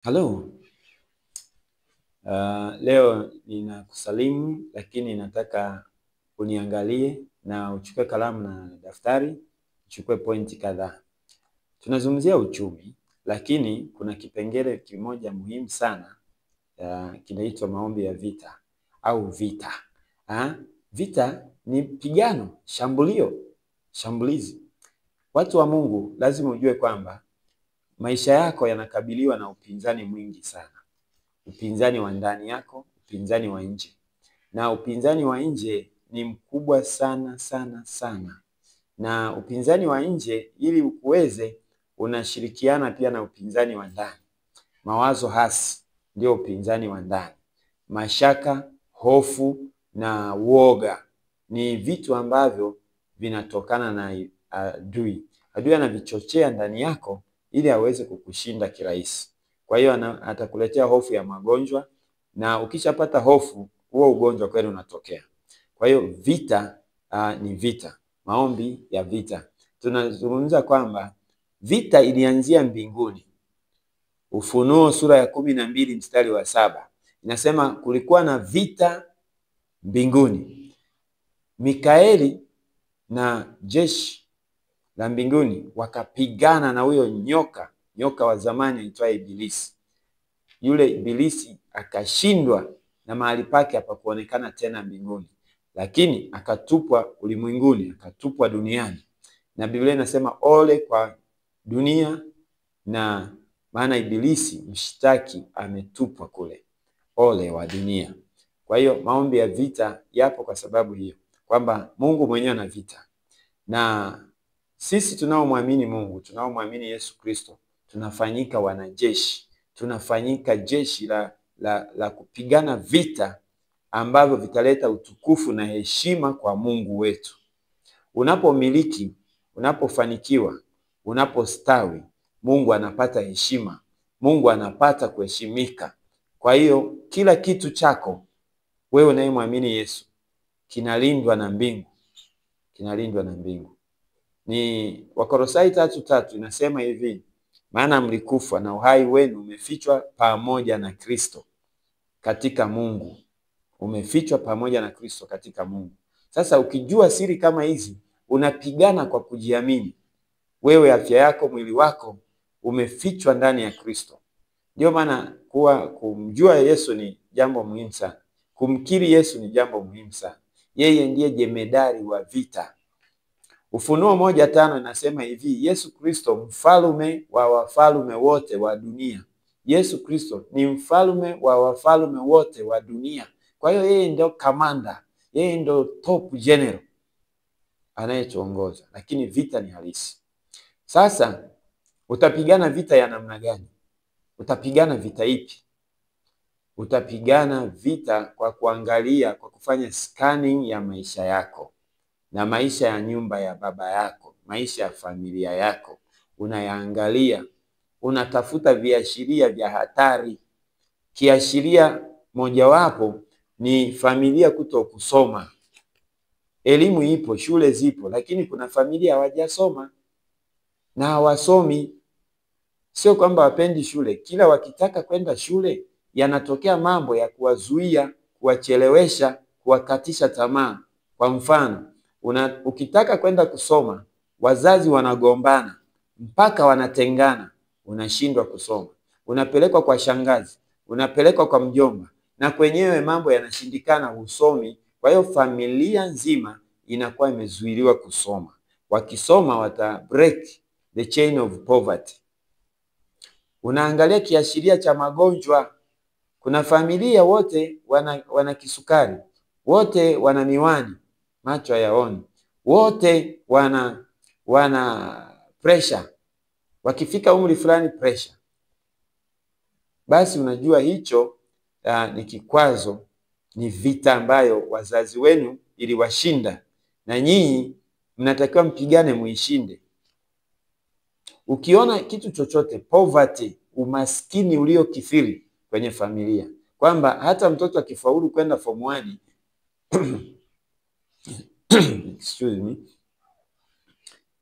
Halo, leo ninakusalimu lakini nataka uniangalie na uchukue kalamu na daftari, uchukue pointi kadhaa. Tunazungumzia uchumi, lakini kuna kipengele kimoja muhimu sana kinaitwa maombi ya vita au vita. Vita ni pigano, shambulizi. Watu wa Mungu lazima ujue kwamba maisha yako yanakabiliwa na upinzani mwingi sana. Upinzani wa ndani yako, upinzani wa nje. Na upinzani wa nje ni mkubwa sana sana sana. Na upinzani wa nje ili ukuweze unashirikiana pia na upinzani wa ndani. Mawazo hasi ndio upinzani wa ndani. Mashaka, hofu na uoga ni vitu ambavyo vinatokana na adui. Adui anavichochea ndani yako ili aweze kukushinda kirahisi. Kwa hiyo atakuletea hofu ya magonjwa, na ukishapata hofu, huo ugonjwa kweli unatokea. Kwa hiyo vita ni vita, maombi ya vita. Tunazungumza kwamba vita ilianzia mbinguni. Ufunuo sura ya 12 mstari wa 7 inasema kulikuwa na vita mbinguni. Mikaeli na jeshi la mbinguni wakapigana na huyo nyoka wa zamani aitwaye Ibilisi. Yule Ibilisi akashindwa na mahali pake hapakuonekana tena mbinguni, lakini akatupwa ulimwenguni, akatupwa duniani. Na Biblia inasema ole kwa dunia, na maana Ibilisi mshtaki ametupwa kule. Ole wa dunia. Kwa hiyo maombi ya vita yapo kwa sababu hiyo, kwamba Mungu mwenyewe ana vita. Na sisi tunaomwamini Mungu, tunaomwamini Yesu Kristo, tunafanyika wanajeshi, tunafanyika jeshi la kupigana vita ambavyo vitaleta utukufu na heshima kwa Mungu wetu. Unapomiliki, unapofanikiwa, unapostawi, Mungu anapata heshima, Mungu anapata kuheshimika. Kwa hiyo kila kitu chako wewe unayemwamini Yesu kinalindwa na mbingu, kinalindwa na mbingu. Ni Wakolosai 3:3 inasema hivi, maana mlikufa na uhai wenu umefichwa pamoja na Kristo katika Mungu. Umefichwa pamoja na Kristo katika Mungu. Sasa ukijua siri kama hizi, unapigana kwa kujiamini. Wewe, afya yako, mwili wako umefichwa ndani ya Kristo. Ndio maana kumjua Yesu ni jambo muhimu sana. Kumkiri Yesu ni jambo muhimu sana. Yeye ndiye jemedari wa vita. Ufunuo 1:5 inasema hivi, Yesu Kristo mfalme wa wafalme wote wa dunia. Yesu Kristo ni mfalme wa wafalme wote wa dunia. Kwa hiyo yeye ndio kamanda, yeye ndio top general anayetuongoza, lakini vita ni halisi. Sasa utapigana vita ya namna gani? Utapigana vita ipi? Utapigana vita kwa kuangalia, kwa kufanya scanning ya maisha yako na maisha ya nyumba ya baba yako, maisha ya familia yako. Unayaangalia, unatafuta viashiria vya hatari. Kiashiria mojawapo ni familia kutokusoma. Elimu ipo, shule zipo, lakini kuna familia hawajasoma na hawasomi. Sio kwamba wapendi shule, kila wakitaka kwenda shule yanatokea mambo ya kuwazuia, kuwachelewesha, kuwakatisha tamaa. Kwa mfano, ukitaka kwenda kusoma, wazazi wanagombana mpaka wanatengana, unashindwa kusoma. Unapelekwa kwa shangazi, unapelekwa kwa mjomba, na kwenyewe mambo yanashindikana, usomi. Kwa hiyo familia nzima inakuwa imezuiliwa kusoma. Wakisoma wata break the chain of poverty. Unaangalia kiashiria cha magonjwa. Kuna familia wote wana kisukari, wote wana miwani, macho hayaoni, wote wana pressure. Wakifika umri fulani pressure. Basi unajua hicho ni kikwazo, ni vita ambayo wazazi wenu iliwashinda, na nyinyi mnatakiwa mpigane muishinde. Ukiona kitu chochote, poverty, umaskini uliokithiri kwenye familia, kwamba hata mtoto akifaulu kwenda form 1 excuse me,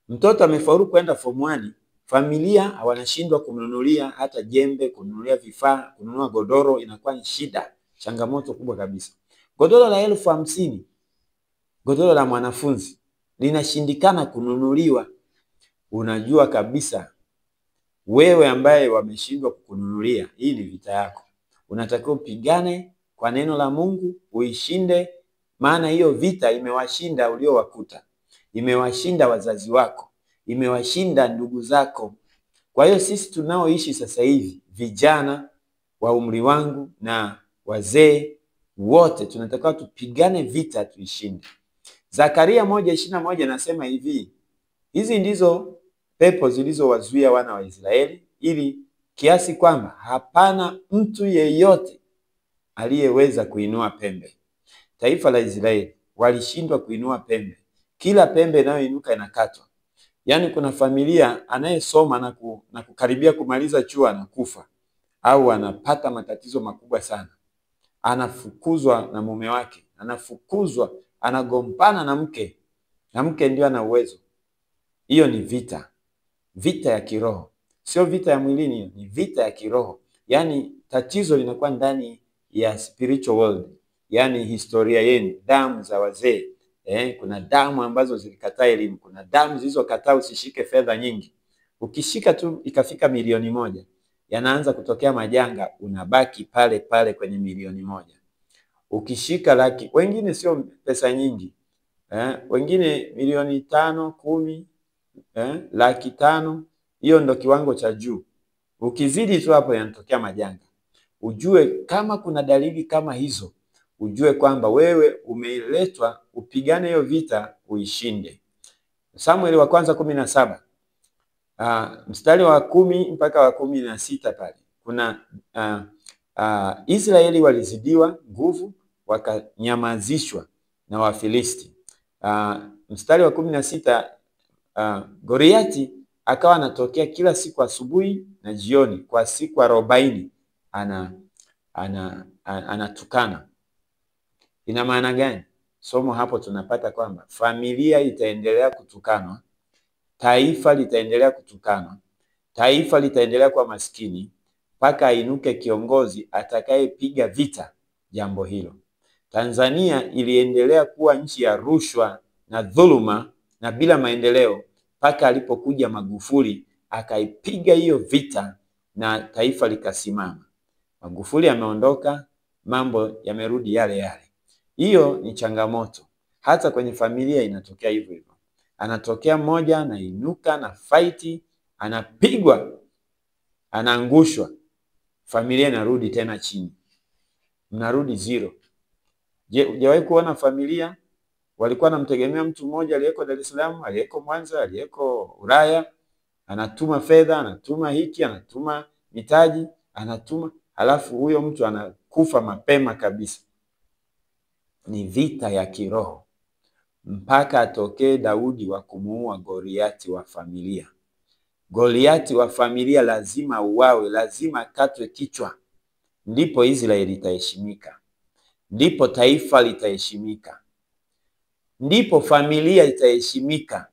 mtoto amefaulu kwenda form 1, Familia wanashindwa kumnunulia hata jembe, kununulia vifaa, kununua godoro inakuwa ni shida, changamoto kubwa kabisa. Godoro la 50,000, godoro la mwanafunzi linashindikana kununuliwa. Unajua kabisa wewe ambaye wameshindwa kukununulia, hii ni vita yako. Unatakiwa upigane kwa neno la Mungu, uishinde, maana hiyo vita imewashinda uliowakuta. Imewashinda wazazi wako, imewashinda ndugu zako. Kwa hiyo sisi tunaoishi sasa hivi, vijana wa umri wangu na wazee wote, tunatakiwa tupigane vita tuishinde. Zakaria 1:21 nasema hivi, hizi ndizo pepo zilizowazuia wana wa Israeli, ili kiasi kwamba hapana mtu yeyote aliyeweza kuinua pembe. Taifa la Israeli walishindwa kuinua pembe. Kila pembe inayoinuka inakatwa. Yaani kuna familia anayesoma na kukaribia kumaliza chuo anakufa, au anapata matatizo makubwa sana. Anafukuzwa na mume wake, anafukuzwa, anagombana na mke. Na mke ndio ana uwezo. Hiyo ni vita. Vita ya kiroho. Sio vita ya mwilini, ni vita ya kiroho. Yaani tatizo linakuwa ndani ya spiritual world. Yaani historia yenu, damu za wazee. Kuna damu ambazo zilikataa elimu, kuna damu zilizokataa usishike fedha nyingi. Ukishika tu ikafika 1,000,000, yanaanza kutokea majanga, unabaki pale pale kwenye 1,000,000. Ukishika laki, wengine sio pesa nyingi. Wengine 500,000, 10,000, 500,000, hiyo ndo kiwango cha juu. Ukizidi tu hapo yanatokea majanga. Ujue kama kuna dalili kama hizo, ujue kwamba wewe umeletwa upigane hiyo vita uishinde. Samueli wa kwanza 17, mstari wa 10 mpaka wa 16 pale. Kuna Israeli walizidiwa nguvu, wakanyamazishwa na Wafilisti. Mstari wa 16, Goliati akawa anatokea kila siku asubuhi na jioni kwa siku 40 anatukana. Ina maana gani? Somo hapo tunapata kwamba familia itaendelea kutukanwa, taifa litaendelea kutukanwa, taifa litaendelea kuwa maskini mpaka ainuke kiongozi atakayepiga vita jambo hilo. Tanzania iliendelea kuwa nchi ya rushwa na dhuluma na bila maendeleo mpaka alipokuja Magufuli akaipiga hiyo vita na taifa likasimama. Magufuli ameondoka, mambo yamerudi yale yale. Hiyo ni changamoto. Hata kwenye familia inatokea hivyo hivyo. Anatokea mmoja anainuka na fight, anapigwa, anaangushwa, familia inarudi tena chini. Mnarudi zero. Je, hujawahi kuona familia walikuwa wanamtegemea mtu mmoja aliyeko Dar es Salaam, aliyeko Mwanza, aliyeko Ulaya, anatuma fedha, anatuma hiki, anatuma mitaji, anatuma, halafu huyo mtu anakufa mapema kabisa. Ni vita ya kiroho. Mpaka atokee Daudi wa kumuua Goliati wa familia. Goliati wa familia lazima uwawe, lazima katwe kichwa. Ndipo Israeli itaheshimika. Ndipo taifa litaheshimika. Ndipo familia itaheshimika.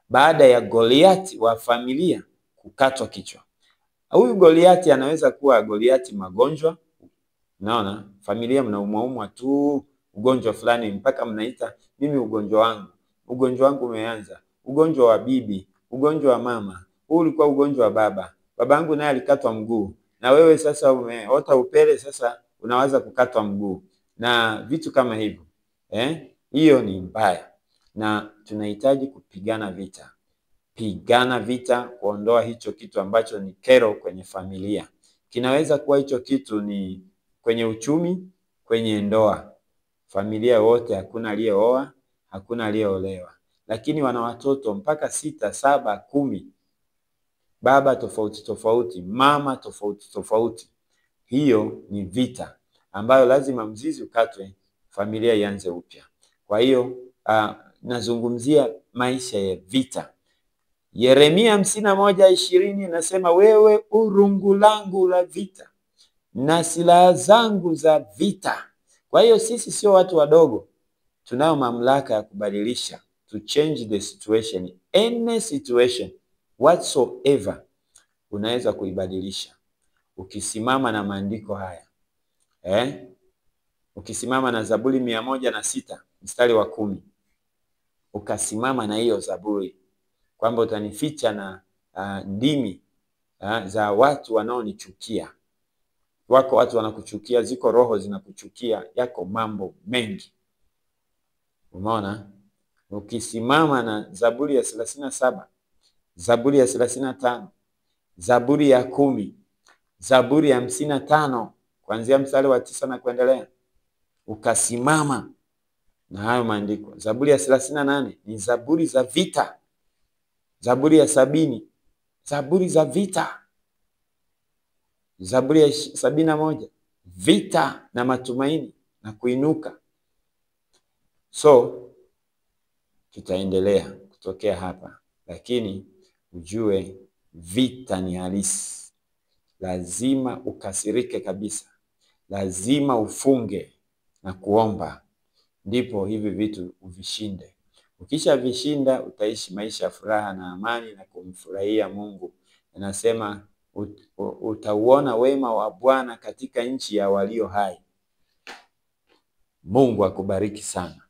Baada ya Goliati wa familia kukatwa kichwa. Huyu Goliati anaweza kuwa Goliati magonjwa. Naona familia mnaumwa tu ugonjwa fulani mpaka mnaita mimi ugonjwa wangu umeanza, ugonjwa wa bibi, ugonjwa wa mama, huu ulikuwa ugonjwa wa baba, babangu naye alikatwa mguu, na wewe sasa umeota upele, sasa unawaza kukatwa mguu na vitu kama hivyo. Hiyo ni mbaya na tunahitaji kupigana vita. Pigana vita kuondoa hicho kitu ambacho ni kero kwenye familia. Kinaweza kuwa hicho kitu ni kwenye uchumi, kwenye ndoa. Familia wote hakuna aliyeoa, hakuna aliyeolewa. Lakini wana watoto mpaka 6, 7, 10. Baba tofauti tofauti, mama tofauti tofauti. Hiyo ni vita ambayo lazima mzizi ukatwe, familia ianze upya. Kwa hiyo nazungumzia maisha ya vita. Yeremia 51:20 nasema wewe urungu langu la vita na silaha zangu za vita. Kwa hiyo sisi sio watu wadogo. Tunao mamlaka ya kubadilisha, to change the situation, any situation. whatsoever unaweza kuibadilisha ukisimama na maandiko haya. Ukisimama na Zaburi 106 mstari wa 10, ukasimama na hiyo Zaburi kwamba utanificha na ndimi za watu wanaonichukia. Wako watu wanakuchukia, ziko roho zinakuchukia, yako mambo mengi. Umeona? Ukisimama na Zaburi ya 37, Zaburi ya 35, Zaburi ya 10, Zaburi ya 55 kuanzia mstari wa 9 na kuendelea, ukasimama na hayo maandiko. Zaburi ya 38 ni zaburi za vita. Zaburi ya 70 zaburi za vita. Zaburi ya 71 vita na matumaini na kuinuka. So tutaendelea kutokea hapa, lakini ujue vita ni halisi. Lazima ukasirike kabisa, lazima ufunge na kuomba, ndipo hivi vitu uvishinde. Ukisha vishinda utaishi maisha ya furaha na amani na kumfurahia Mungu. Anasema utauona wema wa Bwana katika nchi ya walio hai. Mungu akubariki sana.